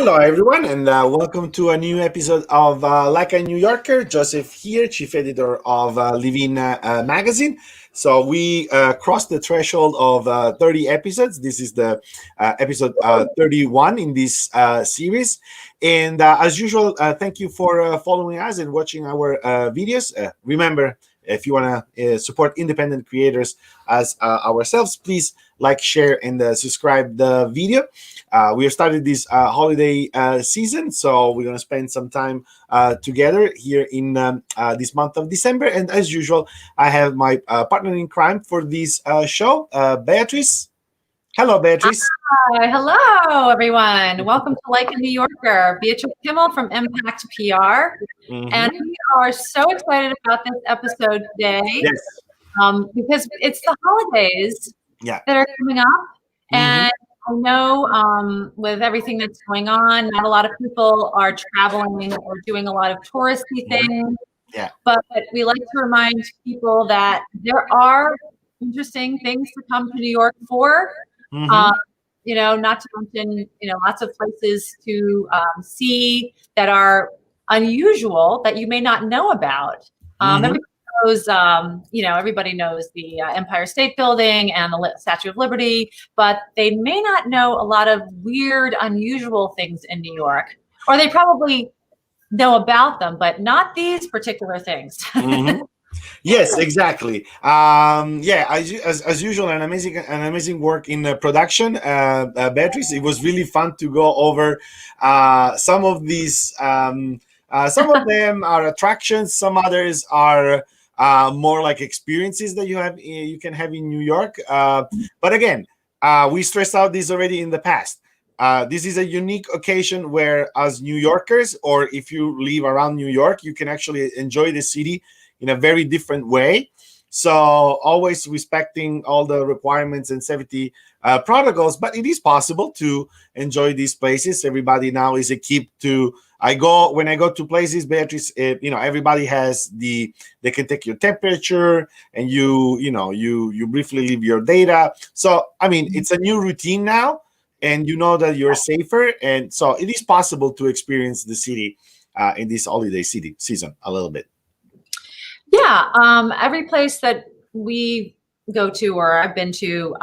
Hello, everyone, and welcome to a new episode of Like a New Yorker. Joseph here, chief editor of Living magazine. So we crossed the threshold of 30 episodes. This is the episode 31 in this series. And as usual, thank you for following us and watching our videos. Remember, if you want to support independent creators as ourselves, please like, share, and subscribe the video. We have started this holiday season, so we're going to spend some time together here in this month of December. And as usual, I have my partner in crime for this show, Beatrice. Hello, Beatrice. Hi, hello, everyone. Welcome to Like a New Yorker. Beatrice from Impact PR. Mm-hmm. And we are so excited about this episode today. Yes. Because it's the holidays that are coming up. Mm-hmm. And I know with everything that's going on, not a lot of people are traveling or doing a lot of touristy things. Yeah. But we like to remind people that there are interesting things to come to New York for. Mm-hmm. Not to mention, lots of places to see that are unusual that you may not know about. Mm-hmm. Everybody knows the Empire State Building and the Statue of Liberty, but they may not know a lot of weird, unusual things in New York, or they probably know about them, but not these particular things. Mm-hmm. Yes, exactly. As usual, an amazing work in production, Beatrice. It was really fun to go over some of these. Some of them are attractions. Some others are more like experiences that you can have in New York. But again, we stressed out this already in the past. This is a unique occasion where, as New Yorkers, or if you live around New York, you can actually enjoy the city in a very different way. So always respecting all the requirements and safety protocols, but it is possible to enjoy these places. Everybody now is equipped to. When I go to places, Beatrice, everybody has they can take your temperature and you briefly leave your data. So, it's a new routine now, and you know that you're safer. And so it is possible to experience the city in this holiday season a little bit. Yeah, every place that we go to or I've been to,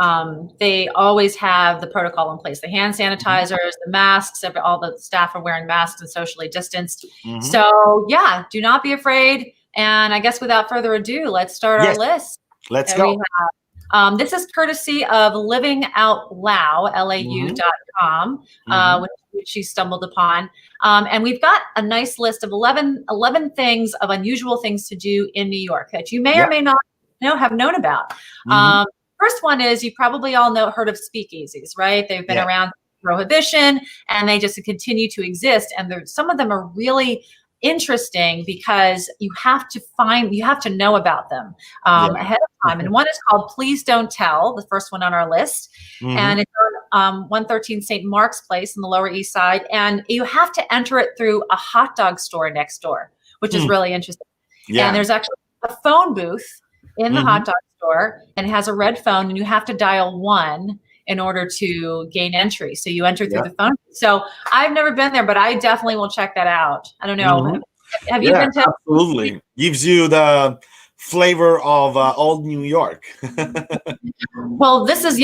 they always have the protocol in place. The hand sanitizers, the masks, all the staff are wearing masks and socially distanced. Mm-hmm. So yeah, do not be afraid. And I guess without further ado, let's start our list. Let's go. This is courtesy of Living Out Loud, lau.com, which she stumbled upon. And we've got a nice list of 11 things of unusual things to do in New York that you may or may not have known about. First one is, you probably all heard of Speakeasies, right? They've been around Prohibition, and they just continue to exist. And some of them are really interesting because you have to know about them ahead of time. And one is called Please Don't Tell, the first one on our list. And it's on 113 St. Mark's Place in the Lower East Side. And you have to enter it through a hot dog store next door, which is really interesting. Yeah. And there's actually a phone booth in the hot dog store, and it has a red phone, and you have to dial 1 in order to gain entry. So you enter through the phone. So I've never been there, but I definitely will check that out. I don't know. Have you been to? Absolutely. Gives you the flavor of old New York. Well, this is,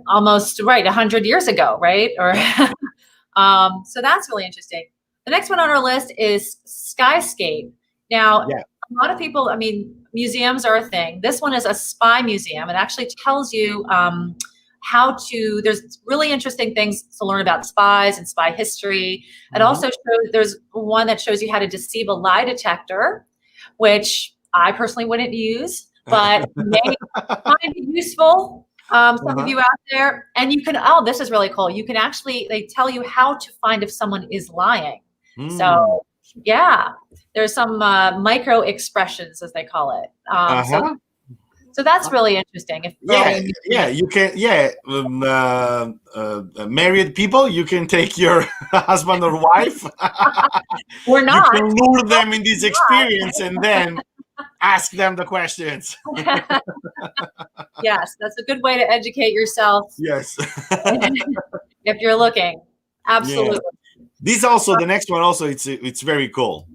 almost 100 years ago, right? Or so that's really interesting. The next one on our list is Skyscape. Now, a lot of people, museums are a thing. This one is a spy museum. It actually tells you there's really interesting things to learn about spies and spy history. It also shows, there's one that shows you how to deceive a lie detector, which I personally wouldn't use, but may find it useful. Some of you out there, and you can, this is really cool. You can they tell you how to find if someone is lying. So there's some micro expressions, as they call it. So that's really interesting. You can. Married people, you can take your husband or wife. Or not. You can lure them in this experience and then ask them the questions. Yes, that's a good way to educate yourself. Yes. If you're looking. Absolutely. This also, the next one also, it's very cool.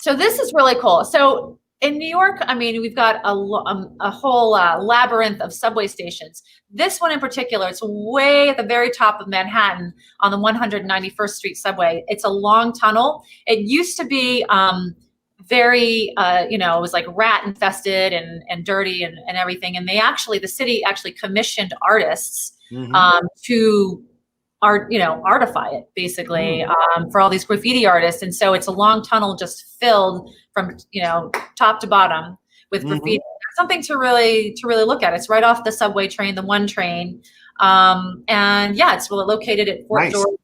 So this is really cool. So in New York, I mean, we've got a whole labyrinth of subway stations. This one in particular, it's way at the very top of Manhattan on the 191st Street subway. It's a long tunnel. It used to be very, it was like rat infested and dirty and everything. And the city actually commissioned artists to artify it basically for all these graffiti artists. And so it's a long tunnel just filled from, top to bottom with graffiti. Something to really look at. It's right off the subway train, the one train. And yeah, it's located at Fort George.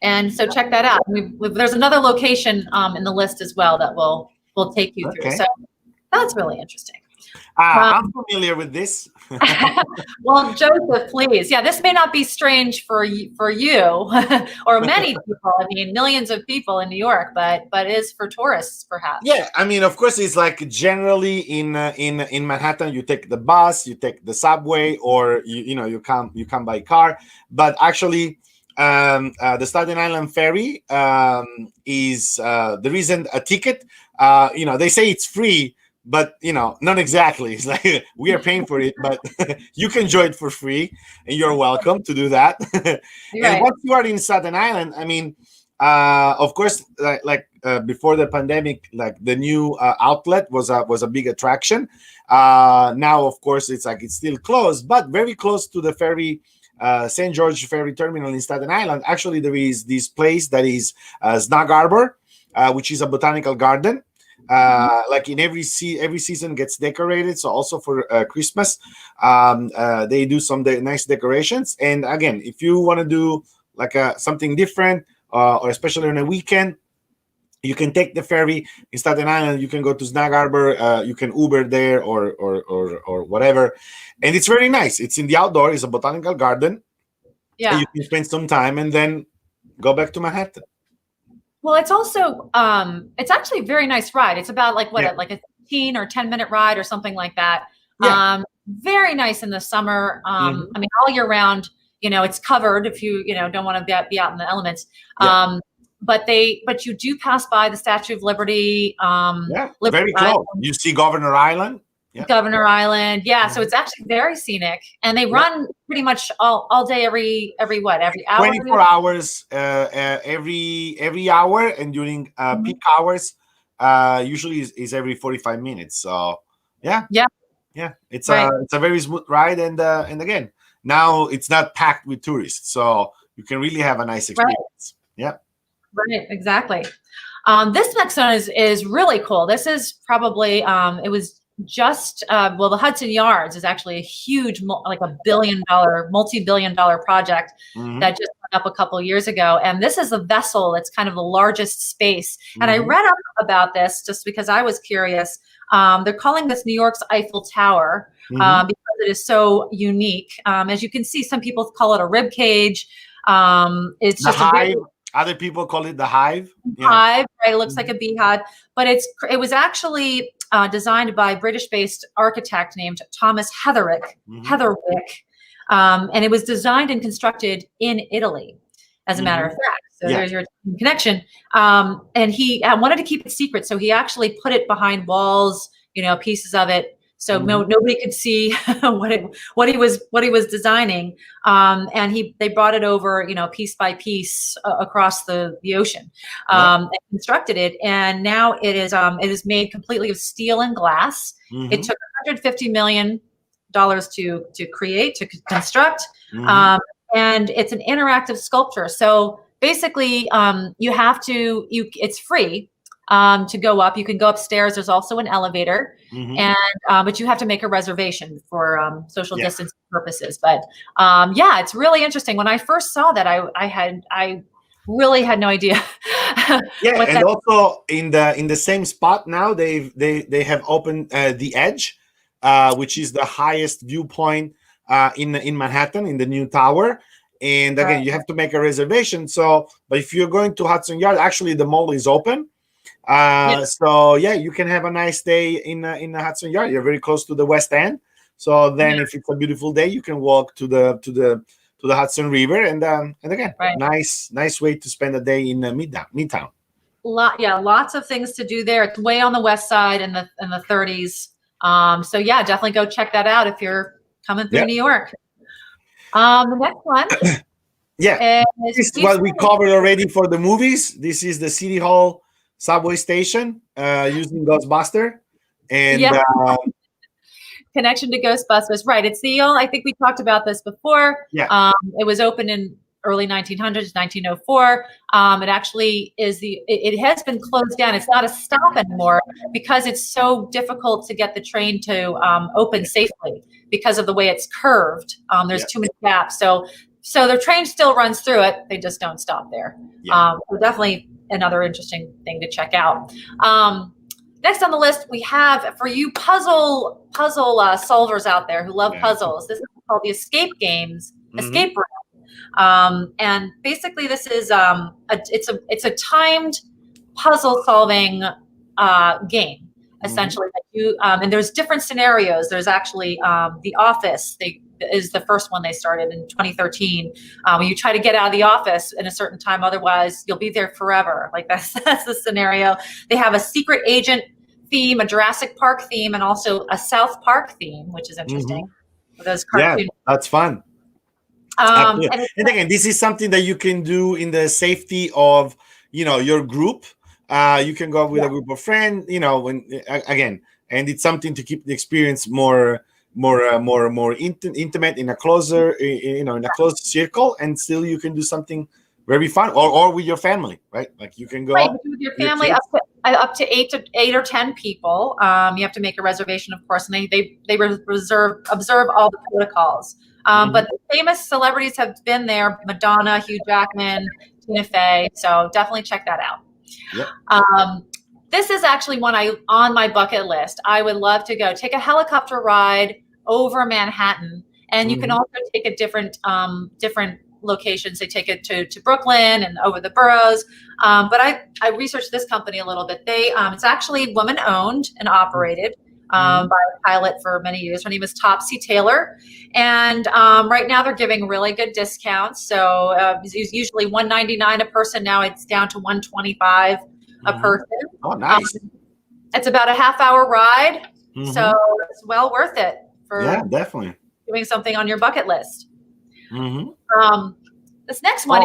And so check that out. There's another location in the list as well that we'll take you through. So that's really interesting. I'm familiar with this. Well, Joseph, please. Yeah, this may not be strange for you or many people. I mean, millions of people in New York, but it is for tourists, perhaps. Yeah, I mean, of course, it's like generally in Manhattan, you take the bus, you take the subway, or you come by car. But actually, the Staten Island ferry is there isn't a ticket. They say it's free. But not exactly. It's like we are paying for it, but you can enjoy it for free, and you're welcome to do that. And once you are in Staten Island, I mean, of course, like before the pandemic, like the new outlet was a big attraction. Now, of course, it's still closed, but very close to the ferry. St. George Ferry Terminal in Staten Island. Actually, there is this place that is Snug Harbor, which is a botanical garden. Like in every season gets decorated. So also for Christmas, they do some nice decorations. And again, if you want to do like something different, or especially on a weekend, you can take the ferry in Staten Island. You can go to Snug Harbor. You can Uber there or whatever. And it's very nice. It's in the outdoor. It's a botanical garden. Yeah. And you can spend some time and then go back to Manhattan. Well, it's also it's actually a very nice ride. It's about like a 15 or 10-minute ride or something like that. Yeah. Very nice in the summer. I mean, all year round, it's covered if you don't want to be out in the elements. Yeah. But you do pass by the Statue of Liberty. Very close. You see Governor Island. Yeah. Governor Island. Yeah. So it's actually very scenic, and they run pretty much all day, every hour. 24 hours, every hour, and during peak hours, usually is every 45 minutes. So yeah. It's a very smooth ride, and again, now it's not packed with tourists, so you can really have a nice experience. Yeah. Right. Exactly. This next one is really cool. This is probably it was just the Hudson Yards is actually a huge, like a multi-billion-dollar project that just went up a couple of years ago. And this is a vessel. It's kind of the largest space. And I read up about this just because I was curious. They're calling this New York's Eiffel Tower because it is so unique. As you can see, some people call it a rib cage. It's just other people call it the hive. Hive, right? It looks like a beehive, but it was actually designed by British-based architect named Thomas Heatherwick, and it was designed and constructed in Italy, as a matter of fact. So there's your connection. And he wanted to keep it secret, so he actually put it behind walls, pieces of it, so nobody could see what he was designing. And they brought it over, piece by piece across the ocean, and constructed it. And now it is made completely of steel and glass. It took $150 million to create, to construct, and it's an interactive sculpture. So basically, it's free. To go up. You can go upstairs. There's also an elevator, and but you have to make a reservation for social distance purposes. But it's really interesting. When I first saw that, I really had no idea. And also in the same spot now they have opened the Edge, which is the highest viewpoint in Manhattan in the new tower. And again, you have to make a reservation. So, but if you're going to Hudson Yard, actually the mall is open. So you can have a nice day in the Hudson Yard. You're very close to the West End. So then if it's a beautiful day, you can walk to the the Hudson River, and again, Right. nice way to spend a day in Midtown. Lots of things to do there. It's way on the west side in the 30s. So yeah, definitely go check that out if you're coming through New York. The next one. This is what we covered already for the movies. This is the City Hall subway station using Ghostbuster. And connection to Ghostbusters. Right. It's the only, I think we talked about this before. It was opened in early 1900s, 1904. It actually is it has been closed down. It's not a stop anymore because it's so difficult to get the train to open safely because of the way it's curved. There's too many gaps. So the train still runs through it. They just don't stop there. So definitely another interesting thing to check out. Next on the list, we have for you puzzle solvers out there who love puzzles. This is called the Escape Games, Escape Room. And basically this is it's a timed puzzle solving game essentially. And there's different scenarios. There's actually The Office is the first one they started in 2013. When you try to get out of the office in a certain time, otherwise you'll be there forever. Like that's the scenario. They have a secret agent theme, a Jurassic Park theme, and also a South Park theme, which is interesting. Those cartoons. Yeah, that's fun. And again, this is something that you can do in the safety of your group. You can go with a group of friends, and it's something to keep the experience more intimate, in a closer, in a closed circle, and still you can do something very fun, or with your family, right? Like you can go with your family up to 8 or 10 people. You have to make a reservation, of course, and they observe all the protocols. But the famous celebrities have been there: Madonna, Hugh Jackman, Tina Fey. So definitely check that out. This is actually one on my bucket list. I would love to go take a helicopter ride over Manhattan, and you can also take it different locations. They take it to Brooklyn and over the boroughs. But I researched this company a little bit. It's actually woman owned and operated by a pilot for many years. Her name is Topsy Taylor. And right now they're giving really good discounts. So it's usually $199 a person. Now it's down to $125 a person. Oh, nice. It's about a half-hour ride. So it's well worth it for definitely doing something on your bucket list. This next one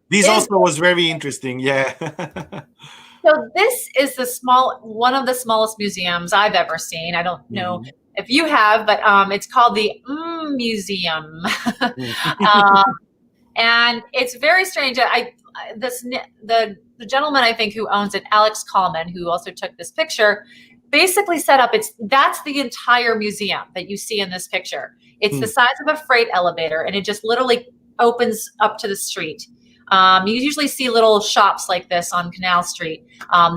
is also was very interesting. So this is one of the smallest museums I've ever seen. I don't know if you have, but it's called the Museum. And it's very strange. The gentleman, I think, who owns it, Alex Kallman, who also took this picture, basically set up, that's the entire museum that you see in this picture. It's the size of a freight elevator, and it just literally opens up to the street. You usually see little shops like this on Canal Street,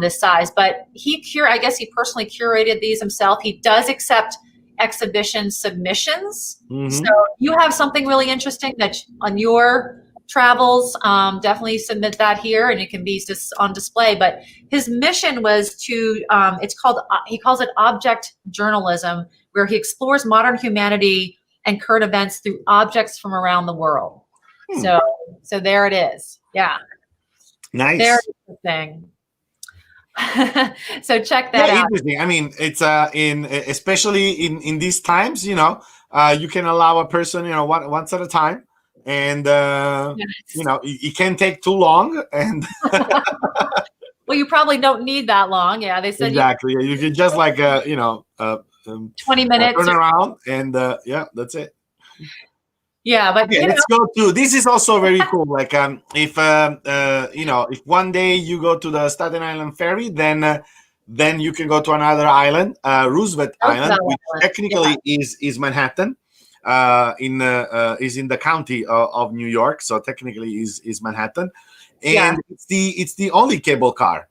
this size, but I guess he personally curated these himself. He does accept exhibition submissions. So you have something really interesting that on your travels, definitely submit that here, and it can be just on display. But his mission was to, he calls it object journalism, where he explores modern humanity and current events through objects from around the world. So there it is. Yeah. Nice. There's the thing. So check that out. Interesting. I mean, it's especially in these times, you can allow a person, once at a time, and it can't take too long. And well, you probably don't need that long. Yeah, they said exactly. You can just 20 minutes turn around, and that's it. Yeah, but let's go to this. Is also very cool. Like if one day you go to the Staten Island ferry, then you can go to another island, Roosevelt Island, which technically is Manhattan. Is in the county of New York, so technically is Manhattan, and it's the only cable car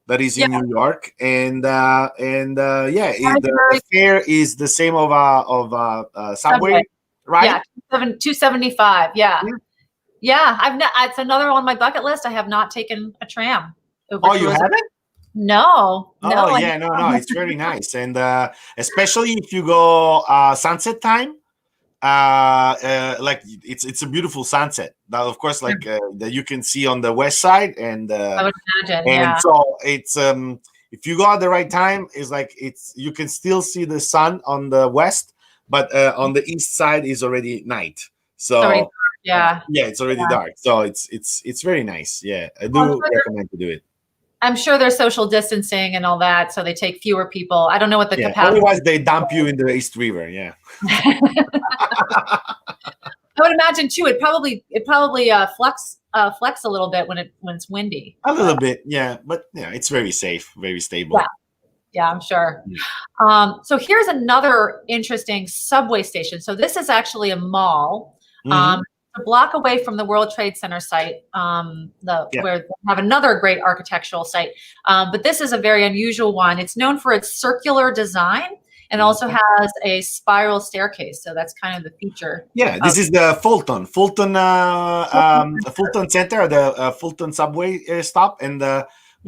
that is in New York, and the fare is the same of a subway. Right? Yeah, $275. Yeah. I've not. It's another on my bucket list. I have not taken a tram. You haven't? No. No. It's very nice, and especially if you go sunset time, like it's a beautiful sunset that, of course, like that you can see on the west side, and I would imagine, and yeah. so it's if you go at the right time, it's like you can still see the sun on the west, but on the east side is already night. It's already So dark, yeah. yeah, it's already dark. So it's very nice. Yeah, I do recommend to do it. I'm sure there's social distancing and all that, so they take fewer people. I don't know what the capacity. Otherwise, they dump you in the East River. Yeah. I would imagine too. It probably flex a little bit when it's windy. A little bit, yeah, but yeah, it's very safe, very stable. Yeah, I'm sure. So here's another interesting subway station. So this is actually a mall, a block away from the World Trade Center site, where they have another great architectural site. But this is a very unusual one. It's known for its circular design and also has a spiral staircase. So that's kind of the feature. Yeah, this is the Fulton Center, the Fulton subway stop, and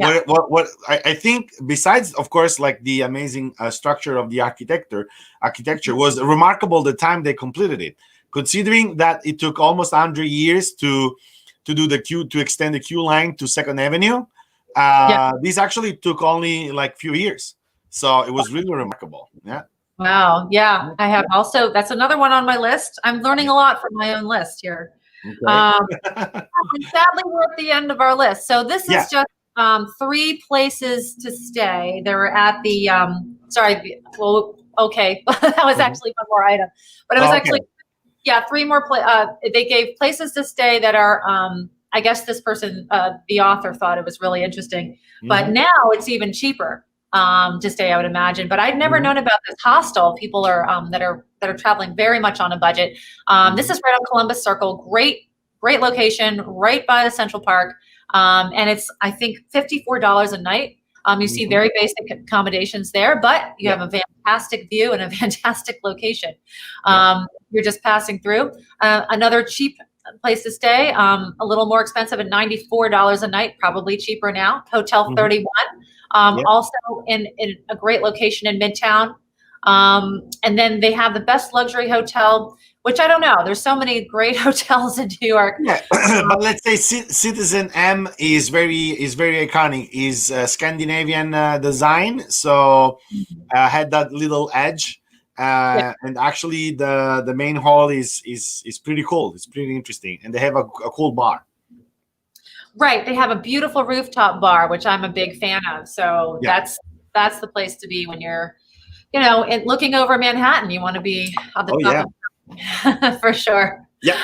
what I think, besides, of course, like the amazing structure of the architecture was remarkable the time they completed it, considering that it took almost 100 years to extend the queue line to Second Avenue. This actually took only like few years. So it was really remarkable. Yeah. Wow. Yeah. I have also, that's another one on my list. I'm learning a lot from my own list here. Okay. And sadly, we're at the end of our list. So this is just 3 places to stay. They were at the, okay. That was actually one more item, but it was actually, 3 more, they gave places to stay that are, I guess this person, the author, thought it was really interesting, but now it's even cheaper to stay, I would imagine. But I'd never known about this hostel. People are that are traveling very much on a budget. This is right on Columbus Circle. Great location, right by the Central Park. And it's, I think, $54 a night. You see very basic accommodations there, but you have a fantastic view and a fantastic location. You're just passing through. Another cheap place to stay, a little more expensive at $94 a night, probably cheaper now. Hotel 31, also in a great location in Midtown. And then they have the best luxury hotel, which I don't know. There's so many great hotels in New York. Yeah, but let's say Citizen M is very iconic. Is Scandinavian design, so had that little edge. And actually, the main hall is pretty cool. It's pretty interesting, and they have a cool bar. Right, they have a beautiful rooftop bar, which I'm a big fan of. So that's the place to be when you're, looking over Manhattan. You want to be on the top for sure. Yeah.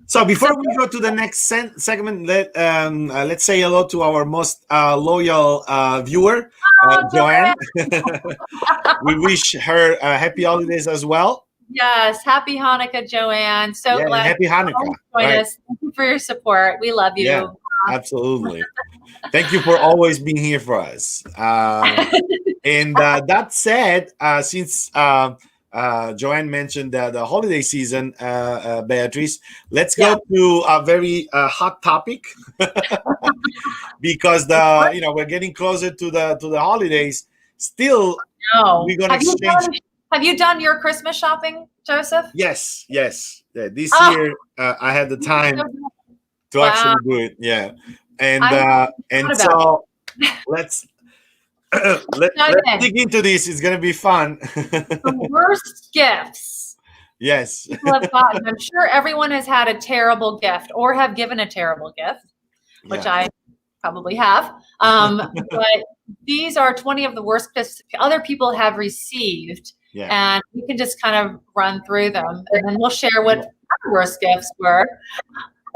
So before we go to the next segment, let's say hello to our most loyal viewer, Joanne. We wish her happy holidays as well. Yes, happy Hanukkah, Joanne. So glad. Happy Hanukkah. Thank you for your support. We love you. Yeah, absolutely. Thank you for always being here for us. And that said, since Joanne mentioned the holiday season, Beatrice, let's go to a very hot topic because we're getting closer to the holidays. Still, we're gonna exchange. Have you done your Christmas shopping, Joseph? Yes. This year I had the time to actually do it. Yeah, and so let's dig into this. It's gonna be fun. The worst gifts. Yes. People have gotten. I'm sure everyone has had a terrible gift or have given a terrible gift, which I probably have. But these are 20 of the worst gifts other people have received. Yeah. And we can just kind of run through them, and then we'll share what our worst gifts were.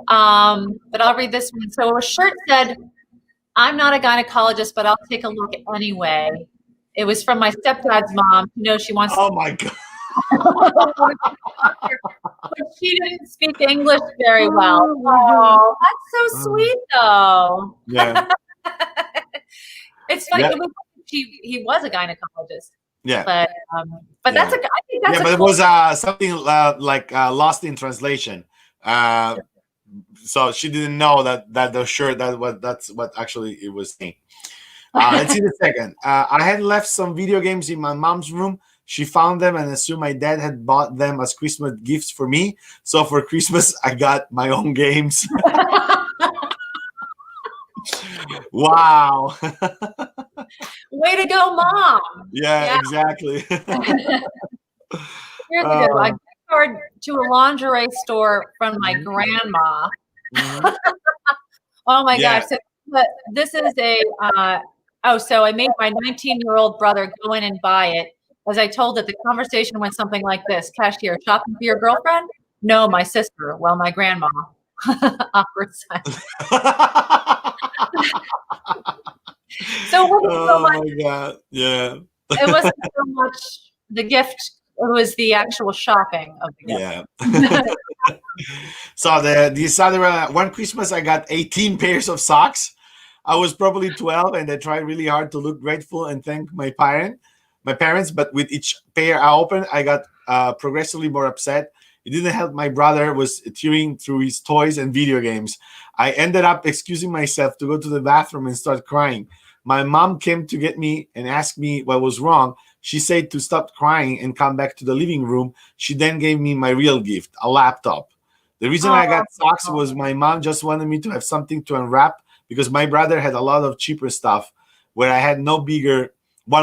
But I'll read this one. So a shirt said, "I'm not a gynecologist, but I'll take a look anyway." It was from my stepdad's mom. She wants. Oh my God. But she didn't speak English very well. Oh, that's so sweet, though. Yeah. It's funny. Yeah. He was a gynecologist. Yeah. But that's I think that's. Yeah, but it was something like lost in translation. So she didn't know that the shirt that's what actually it was saying. Let's see the second. I had left some video games in my mom's room, She found them and assumed my dad had bought them as Christmas gifts for me. So for Christmas, I got my own games. Wow. Way to go, Mom. Yeah, exactly. Here's a good one. I gift card to a lingerie store from my grandma. Oh my gosh. So, this is a, so I made my 19-year-old brother go in and buy it. As I told it, the conversation went something like this: cashier, shopping for your girlfriend? No, my sister. Well, my grandma. Awkward silence. So it wasn't so much, my God. Yeah. It wasn't so much the gift, it was the actual shopping of the gift. Yeah. So this other one Christmas I got 18 pairs of socks. I was probably 12 and I tried really hard to look grateful and thank my parents, but with each pair I opened, I got progressively more upset. It didn't help. My brother was tearing through his toys and video games. I ended up excusing myself to go to the bathroom and start crying. My mom came to get me and asked me what was wrong. She said to stop crying and come back to the living room. She then gave me my real gift, a laptop. The reason I got socks was my mom just wanted me to have something to unwrap because my brother had a lot of cheaper stuff where I had one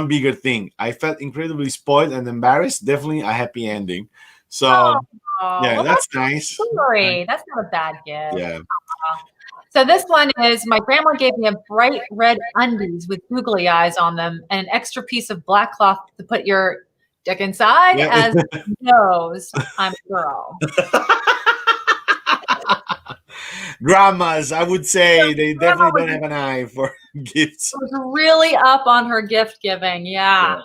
bigger thing. I felt incredibly spoiled and embarrassed. Definitely a happy ending. So yeah, that's nice. Story. That's not a bad gift. Yeah. So this one is, my grandma gave me a bright red undies with googly eyes on them and an extra piece of black cloth to put your dick inside as knows I'm a girl. Grandmas, I would say they definitely don't have an eye for gifts. Was really up on her gift giving. Yeah.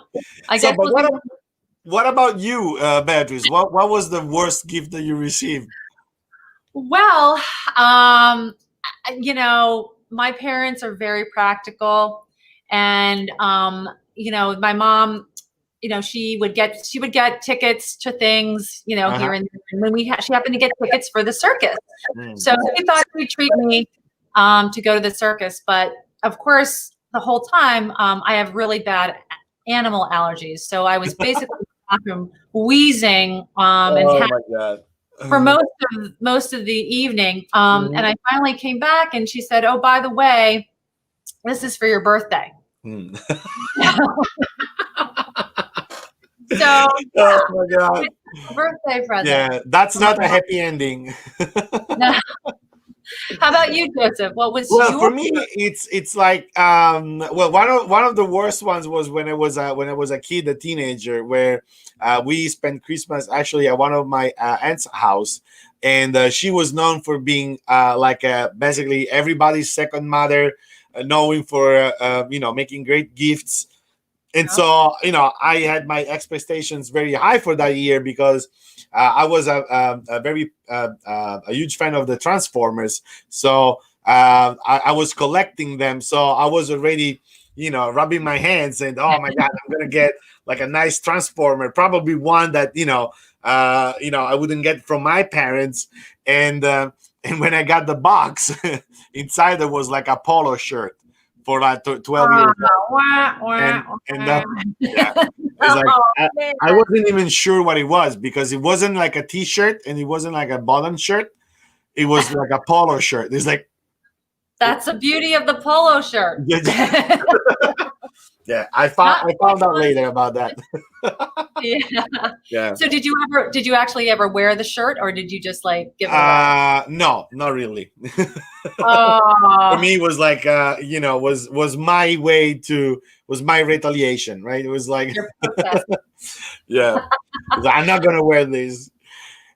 I guess. What about you, Beatrice? What was the worst gift that you received? Well, my parents are very practical, and my mom, she would get tickets to things, here and there. And when she happened to get tickets for the circus, so she thought she'd treat me to go to the circus. But of course, the whole time, I have really bad animal allergies, so I was basically in the bathroom wheezing and my God. for most of the evening. And I finally came back and she said, "Oh, by the way, this is for your birthday." So, oh my God. Birthday present. Yeah, that's not a happy ending. No. How about you, Joseph? What was for me? It's like one of the worst ones was when I was a kid, a teenager, where we spent Christmas actually at one of my aunt's house, and she was known for being basically everybody's second mother, known for making great gifts. And so, I had my expectations very high for that year because I was a huge fan of the Transformers. So I was collecting them. So I was already, rubbing my hands and, oh my God, I'm going to get like a nice Transformer, probably one that, I wouldn't get from my parents. And when I got the box, inside there was like a polo shirt for like 12 years old. And that, I wasn't even sure what it was because it wasn't like a t-shirt and it wasn't like a button shirt. It was like a polo shirt. It's like, that's the beauty of the polo shirt. Yeah, I found out later about that. Yeah. So did you actually ever wear the shirt, or did you just like give it away? No, not really. Oh. For me, it was like was my way was my retaliation, right? It was like, yeah, I'm not gonna wear this.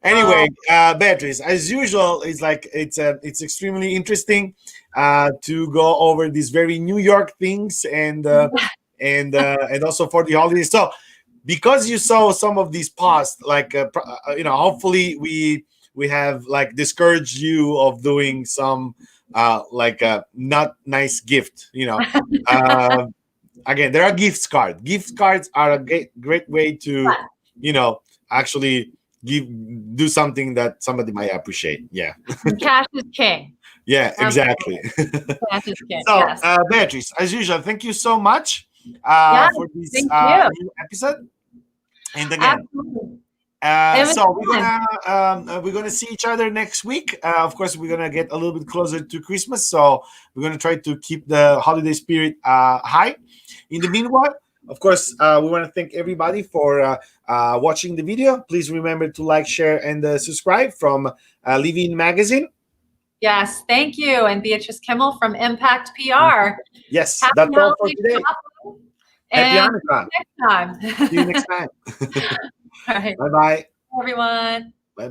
Anyway, Beatrice, as usual, it's extremely interesting to go over these very New York things and also for the holidays. So, because you saw some of these posts, hopefully we have like discouraged you of doing some not nice gift. Again, there are gift cards. Gift cards are a great way to actually do something that somebody might appreciate. Yeah. Cash is king. Yeah, exactly. Cash is king. So, yes. Beatrice, as usual, thank you so much for this new episode. And again, Absolutely. so we're gonna see each other next week. Of course, we're gonna get a little bit closer to Christmas, so we're gonna try to keep the holiday spirit high. In the meanwhile, of course, we want to thank everybody for watching the video. Please remember to like, share, and subscribe from Living Magazine. Yes, thank you. And Beatrice Kimmel from Impact PR. Yes, Happy that's all for holiday today. shopping. Happy And Hanukkah. see you next time. See you next time. All right, Bye bye. everyone.